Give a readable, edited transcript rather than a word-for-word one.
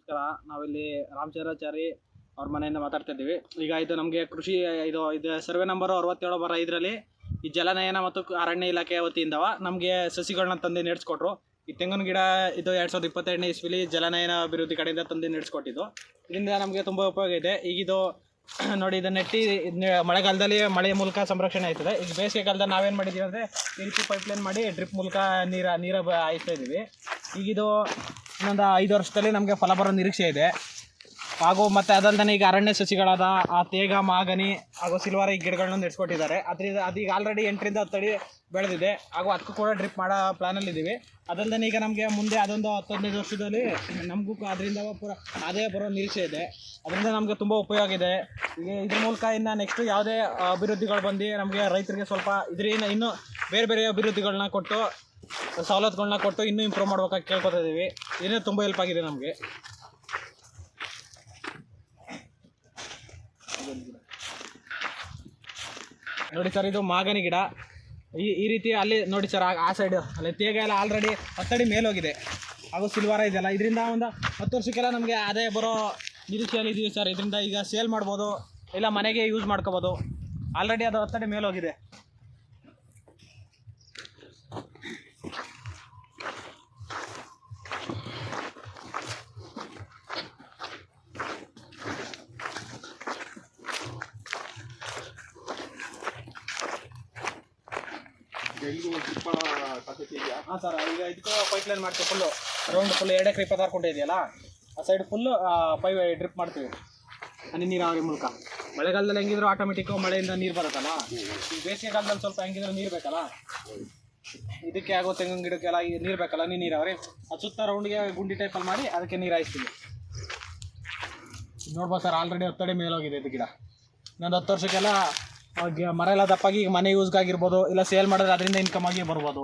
ನಮಸ್ಕಾರ. ನಾವಿಲ್ಲಿ ರಾಮಚಂದ್ರಾಚಾರಿ ಅವ್ರ ಮನೆಯಿಂದ ಮಾತಾಡ್ತಾ ಇದ್ದೀವಿ. ಈಗ ಇದು ನಮಗೆ ಕೃಷಿ ಇದು ಸರ್ವೆ ನಂಬರ್ 67/5ರಲ್ಲಿ ಈ ಜಲನಯನ ಮತ್ತು ಅರಣ್ಯ ಇಲಾಖೆ ವತಿಯಿಂದ ನಮಗೆ ಸಸಿಗಳನ್ನ ತಂದು ನೆಡ್ಸ್ಕೊಟ್ರು. ಈ ತೆಂಗಿನ ಗಿಡ ಇದು 2022ನೇ ಇಸ್ವಿಲಿ ಜಲನಯನ ಅಭಿವೃದ್ಧಿ ಕಡೆಯಿಂದ ತಂದು ನೆಡ್ಸ್ಕೊಟ್ಟಿದ್ದು. ಇದರಿಂದ ನಮಗೆ ತುಂಬ ಉಪಯೋಗ ಇದೆ. ಈಗಿದು ನೋಡಿ, ಇದು ನೆಟ್ಟಿ ಮಳೆಗಾಲದಲ್ಲಿ ಮಳೆ ಮೂಲಕ ಸಂರಕ್ಷಣೆ ಆಯ್ತದೆ. ಈಗ ಬೇಸಿಗೆ ಕಾಲದಲ್ಲಿ ನಾವೇನು ಮಾಡಿದ್ದೀವಿ ಅಂದರೆ ಈ ರೀತಿ ಪೈಪ್ಲೈನ್ ಮಾಡಿ ಡ್ರಿಪ್ ಮೂಲಕ ನೀರು ಹಾಯಿಸ್ತಾ ಇದ್ದೀವಿ. ಈಗಿದು ಇನ್ನೊಂದು 5 ವರ್ಷದಲ್ಲಿ ನಮಗೆ ಫಲ ಬರೋ ನಿರೀಕ್ಷೆ ಇದೆ. ಹಾಗೂ ಮತ್ತು ಅದಲ್ಲದೆ ಈಗ ಅರಣ್ಯ ಸಸಿಗಳಾದ ಆ ತೇಗ, ಮಾಗನಿ ಹಾಗೂ ಸಿಲ್ವಾರ ಈ ಗಿಡಗಳನ್ನ ನೆಡ್ಸ್ಕೊಟ್ಟಿದ್ದಾರೆ. ಅದರಿಂದ ಅದೀಗ ಆಲ್ರೆಡಿ 8ರಿಂದ 10 ಅಡಿ ಬೆಳೆದಿದೆ. ಹಾಗೂ ಅದಕ್ಕೂ ಕೂಡ ಡ್ರಿಪ್ ಮಾಡೋ ಪ್ಲ್ಯಾನಲ್ಲಿದ್ದೀವಿ. ಅದಲ್ಲದೆ ಈಗ ನಮಗೆ ಮುಂದೆ ಅದೊಂದು 10-15 ವರ್ಷದಲ್ಲಿ ನಮಗೂ ಅದರಿಂದ ಆದಾಯ ಬರೋ ನಿರೀಕ್ಷೆ ಇದೆ. ಅದರಿಂದ ನಮಗೆ ತುಂಬ ಉಪಯೋಗ ಇದೆ. ಈಗ ಇದ್ರ ಮೂಲಕ ಇನ್ನು ನೆಕ್ಸ್ಟು ಯಾವುದೇ ಅಭಿವೃದ್ಧಿಗಳು ಬಂದು ನಮಗೆ ರೈತರಿಗೆ ಸ್ವಲ್ಪ ಇದರಿಂದ ಇನ್ನೂ ಬೇರೆ ಬೇರೆ ಅಭಿವೃದ್ಧಿಗಳನ್ನ ಕೊಟ್ಟು ಸವಲತ್ತುಗಳನ್ನ ಕೊಟ್ಟು ಇನ್ನೂ ಇಂಪ್ರೂವ್ ಮಾಡ್ಬೇಕಾಗಿ ಕೇಳ್ಕೊತಾ ಇದ್ದೀವಿ. ಇದರಿಂದ ತುಂಬ ಹೆಲ್ಪ್ ಆಗಿದೆ ನಮಗೆ. ನೋಡಿ ಸರ್, ಇದು ಮಾಗನಿ ಗಿಡ. ಈ ರೀತಿ ಅಲ್ಲಿ ನೋಡಿ ಸರ್, ಆ ಸೈಡ್ ಅಲ್ಲಿ ತೇಗ ಎಲ್ಲ ಆಲ್ರೆಡಿ 10 ಅಡಿ ಮೇಲೋಗಿದೆ. ಹಾಗೂ ಸಿಲ್ವಾರ ಇದೆಯಲ್ಲ, ಇದರಿಂದ ಒಂದು 10 ವರ್ಷಕ್ಕೆಲ್ಲ ನಮಗೆ ಆದಾಯ ಬರೋ ನಿರೀಕ್ಷೆಯಲ್ಲಿ ಇದೀವಿ ಸರ್. ಇದರಿಂದ ಈಗ ಸೇಲ್ ಮಾಡ್ಬೋದು, ಇಲ್ಲ ಮನೆಗೆ ಯೂಸ್ ಮಾಡ್ಕೋಬೋದು. ಆಲ್ರೆಡಿ ಅದು 10 ಅಡಿ ಮೇಲೋಗಿದೆ. ಹಾಂ ಸರ್, ಈಗ ಇದಕ್ಕೂ ಪೈಪ್ಲೈನ್ ಮಾಡ್ತೀವಿ. ಫುಲ್ಲು ಫುಲ್ 2 ಎಕರೆ 26 ಗುಂಟೆ ಇದೆಯಲ್ಲ, ಆ ಸೈಡ್ ಫುಲ್ಲು ಡ್ರಿಪ್ ಮಾಡ್ತೀವಿ ಹನಿ ನೀರಾವರಿ ಮೂಲಕ. ಮಳೆಗಾಲದಲ್ಲಿ ಹೆಂಗಿದ್ರು ಆಟೋಮೆಟಿಕ್ಕು ಮಳೆಯಿಂದ ನೀರು ಬರುತ್ತಲ್ಲ. ಈಗ ಬೇಸಿಗೆ ಕಾಲದಲ್ಲಿ ಸ್ವಲ್ಪ ಹೆಂಗಿದ್ರು ನೀರು ಬೇಕಲ್ಲ, ಇದಕ್ಕೆ ಆಗೋ ತೆಂಗಿನ ಗಿಡಕ್ಕೆಲ್ಲ ನೀರು ಬೇಕಲ್ಲ, ಹನಿ ನೀರಾವರಿ. ಅದು ಸುತ್ತ ರೌಂಡ್ಗೆ ಗುಂಡಿ ಟೈಪಲ್ಲಿ ಮಾಡಿ ಅದಕ್ಕೆ ನೀರು ಹಾಯಿಸ್ತೀವಿ. ನೋಡ್ಬೋದು ಸರ್, ಆಲ್ರೆಡಿ 10 ಅಡಿ ಮೇಲೋಗಿದೆ ಇದು ಗಿಡ. ಇನ್ನೊಂದು 10 ವರ್ಷಕ್ಕೆಲ್ಲ ಮರ ಎಲ್ಲ ದಪ್ಪಾಗಿ ಈಗ ಮನೆ ಯೂಸ್ಗಾಗಿರ್ಬೋದು, ಇಲ್ಲ ಸೇಲ್ ಮಾಡಿದ್ರೆ ಅದರಿಂದ ಇನ್ಕಮ್ ಆಗಿ ಬರ್ಬೋದು.